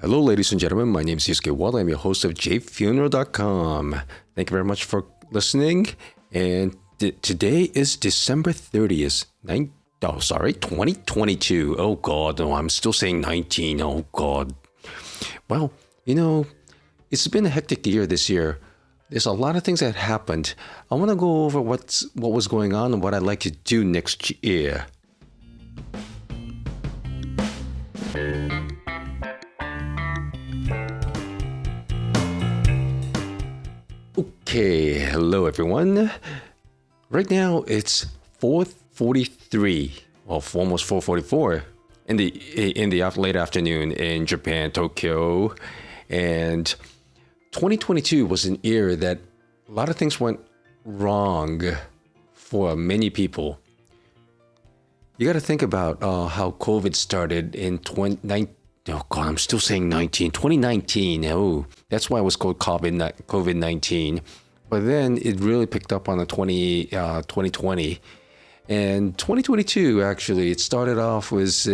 Hello, ladies and gentlemen. My name is Yusuke Wada. I'm your host of jFuneral.com. Thank you very much for listening. And today is December 30th, 2022. Oh, God. No, I'm still saying 19. Oh, God. Well, it's been a hectic year this year. There's a lot of things that happened. I want to go over what was going on and what I'd like to do next year. Okay, hello everyone. Right now it's 4:43, well, almost 4:44 in the late afternoon in Japan, Tokyo, and 2022 was an year that a lot of things went wrong for many people. You got to think about how COVID started in 2019. Oh God, I'm still saying 2019. Oh, that's why it was called COVID-19. But then it really picked up on the 2020. And 2022, actually, it started off with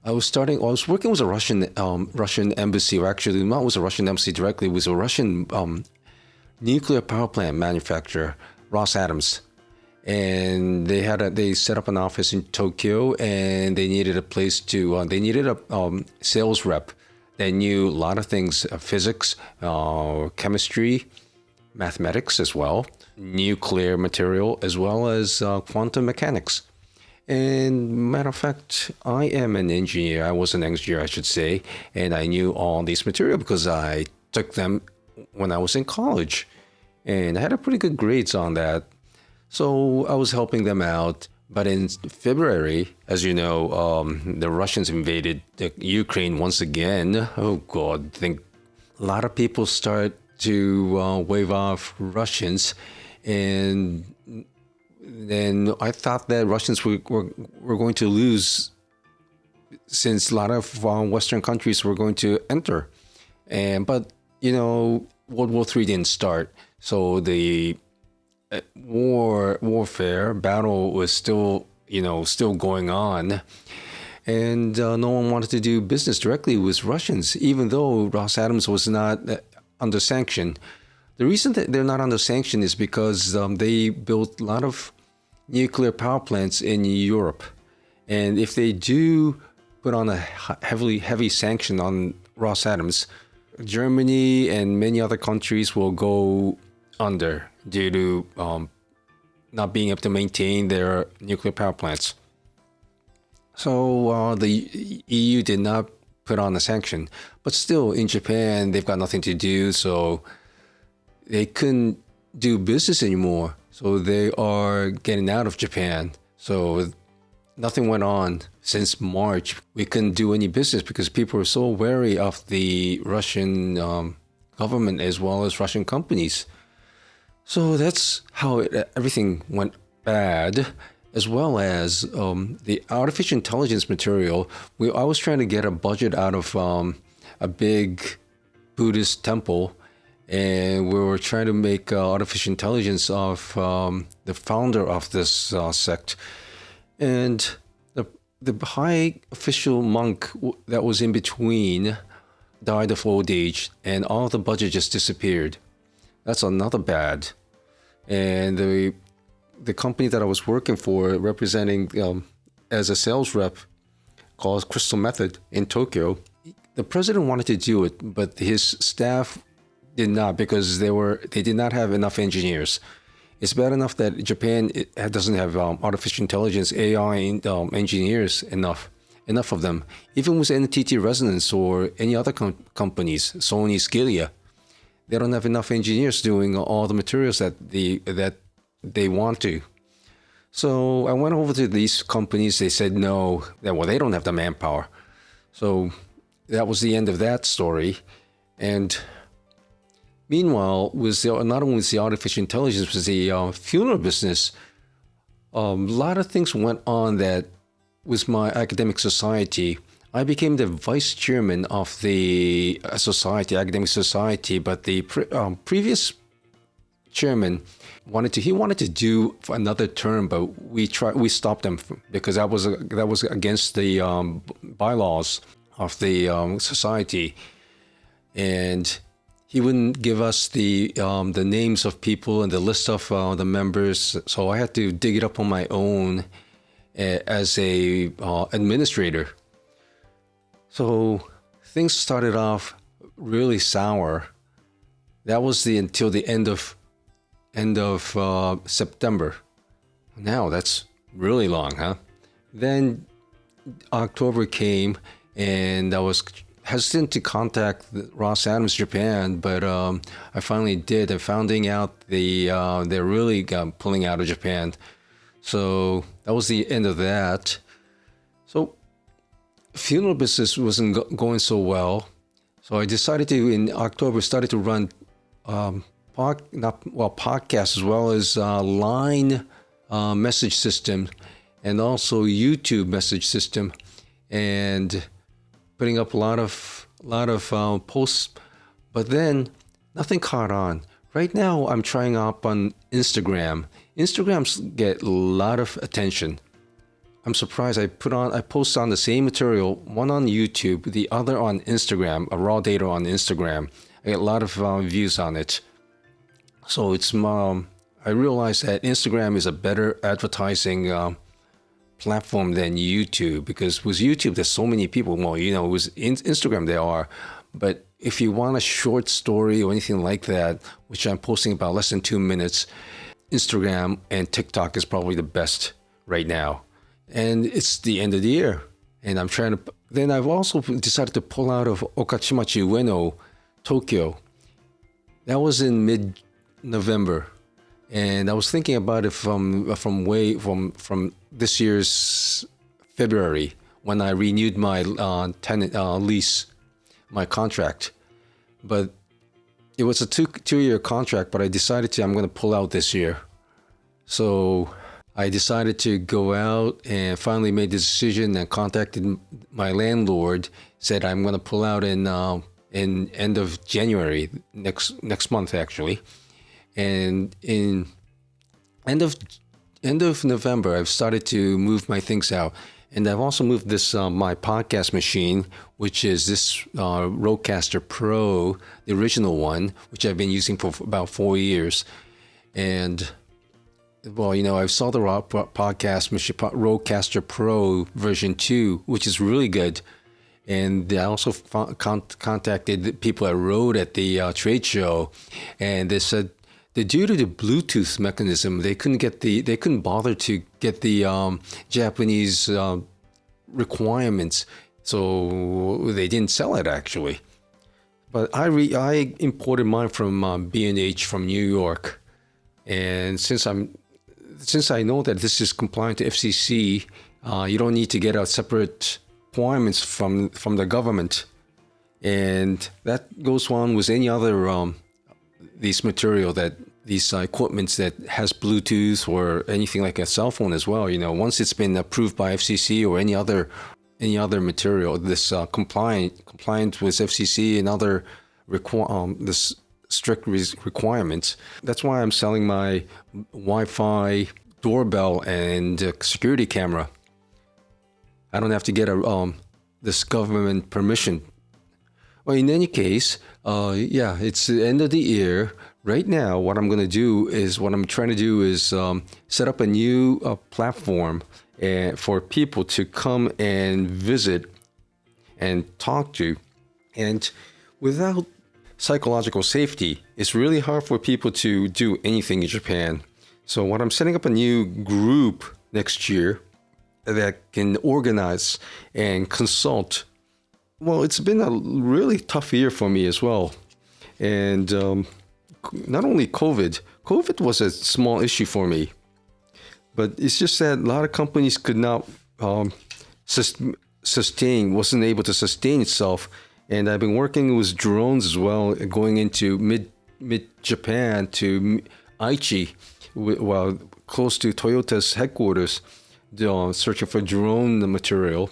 I was working with a Russian embassy, or actually not was a Russian embassy directly, it was a Russian nuclear power plant manufacturer, Rosatoms. And they set up an office in Tokyo, and they needed a place to, they needed a sales rep that knew a lot of things, physics, chemistry, mathematics as well, nuclear material, as well as quantum mechanics. And matter of fact, I am an engineer. I was an engineer, I should say, and I knew all these material because I took them when I was in college. And I had a pretty good grades on that. So I was helping them out. But in February, as you know, the Russians invaded Ukraine once again. Oh, God, I think a lot of people start to wave off Russians. And then I thought that Russians were going to lose since a lot of Western countries were going to enter. But World War III didn't start. So the warfare battle was still going on, and no one wanted to do business directly with Russians, even though Rosatoms was not under sanction. The reason that they're not under sanction is because they built a lot of nuclear power plants in Europe, and if they do put on a heavy sanction on Rosatoms, Germany and many other countries will go under due to not being able to maintain their nuclear power plants. So the EU did not put on a sanction. But still, in Japan, they've got nothing to do, so they couldn't do business anymore. So they are getting out of Japan. So nothing went on since March. We couldn't do any business because people were so wary of the Russian government as well as Russian companies. So that's how everything went bad, as well as the artificial intelligence material. I was trying to get a budget out of a big Buddhist temple, and we were trying to make artificial intelligence of the founder of this sect. And the high official monk that was in between died of old age, and all the budget just disappeared. That's another bad. And the company that I was working for, representing as a sales rep, called Crystal Method in Tokyo, the president wanted to do it, but his staff did not because they did not have enough engineers. It's bad enough that Japan doesn't have artificial intelligence, AI engineers enough of them. Even with NTT Resonance or any other companies, Sony, Scalia, they don't have enough engineers doing all the materials that they want to. So I went over to these companies. They said no. They don't have the manpower. So that was the end of that story. And meanwhile, not only with the artificial intelligence, with the funeral business, a lot of things went on that with my academic society. I became the vice chairman of the academic society, but the previous chairman wanted to do for another term, but we stopped him because that was against the bylaws. society, and he wouldn't give us the names of people and the list of the members. So I had to dig it up on my own as a administrator. So things started off really sour. That was until the end of September. Now that's really long, huh? Then October came, and I was hesitant to contact Ross Adams Japan, but I finally did. And finding out they're really pulling out of Japan. So that was the end of that. So funeral business wasn't going so well. So I decided to, in October, started to run podcasts as well as line message system, and also YouTube message system, and putting up a lot of posts. But then nothing caught on. Right now I'm trying up on Instagram. Instagrams get a lot of attention. I'm surprised. I post on the same material, one on YouTube, the other on Instagram, a raw data on Instagram. I get a lot of views on it. So it's I realized that Instagram is a better advertising platform than YouTube, because with YouTube there's so many people. Well, with Instagram there are, but if you want a short story or anything like that, which I'm posting about less than 2 minutes, Instagram and TikTok is probably the best right now. And it's the end of the year, and I'm trying to. Then I've also decided to pull out of Okachimachi Ueno, Tokyo. That was in mid-November, and I was thinking about it from this year's February, when I renewed my tenant lease, my contract. But it was a two-year contract, but I decided I'm going to pull out this year. So I decided to go out and finally made the decision and contacted my landlord, said I'm going to pull out in end of January, next month actually. And in end of November, I've started to move my things out. And I've also moved this my podcast machine, which is this Rodecaster Pro, the original one, which I've been using for about 4 years. And well, I saw the podcast machine, Rodecaster Pro version 2, which is really good. And I also contacted the people at Rode at the trade show, and they said that due to the Bluetooth mechanism, they couldn't bother to get the Japanese requirements, so they didn't sell it actually. But I imported mine from B&H from New York, and since I know that this is compliant to FCC, you don't need to get a separate requirements from the government, and that goes on with any other these equipments that has Bluetooth or anything like a cell phone as well. Once it's been approved by FCC or any other material, this compliant with FCC and other this strict requirements. That's why I'm selling my Wi-Fi doorbell and security camera. I don't have to get this government permission. Well, in any case, it's the end of the year. Right now, what I'm trying to do is set up a new platform for people to come and visit and talk to. And without psychological safety, it's really hard for people to do anything in Japan. So what I'm setting up a new group next year that can organize and consult. Well, it's been a really tough year for me as well. And not only COVID was a small issue for me, but it's just that a lot of companies could not wasn't able to sustain itself. And I've been working with drones as well, going into mid-Japan to Aichi, close to Toyota's headquarters, searching for drone material.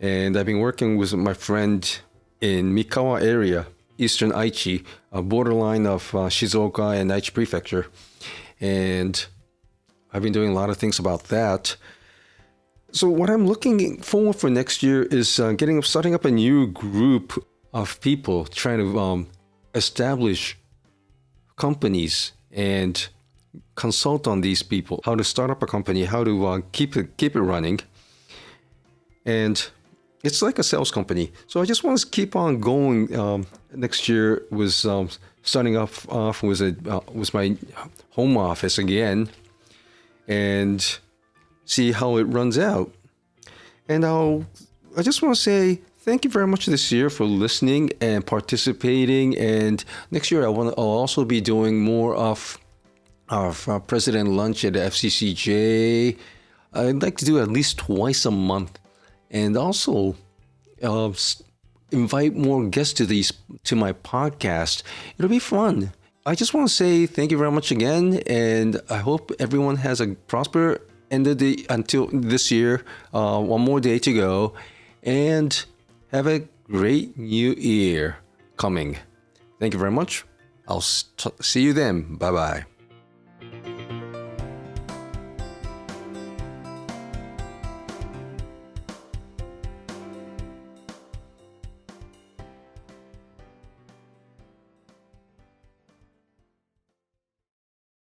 And I've been working with my friend in Mikawa area, eastern Aichi, a borderline of Shizuoka and Aichi Prefecture. And I've been doing a lot of things about that. So what I'm looking forward for next year is starting up a new group of people trying to establish companies and consult on these people, how to start up a company, how to keep it running. And it's like a sales company. So I just want to keep on going. Next year was starting off was my home office again, and see how it runs out. And I just want to say thank you very much this year for listening and participating. And next year I'll also be doing more of President Lunch at the FCCJ. I'd like to do at least twice a month, and also invite more guests to my podcast. It'll be fun. I just want to say thank you very much again, and I hope everyone has a prosperous end of until this year. One more day to go, and have a great new year coming. Thank you very much. I'll see you then. Bye bye.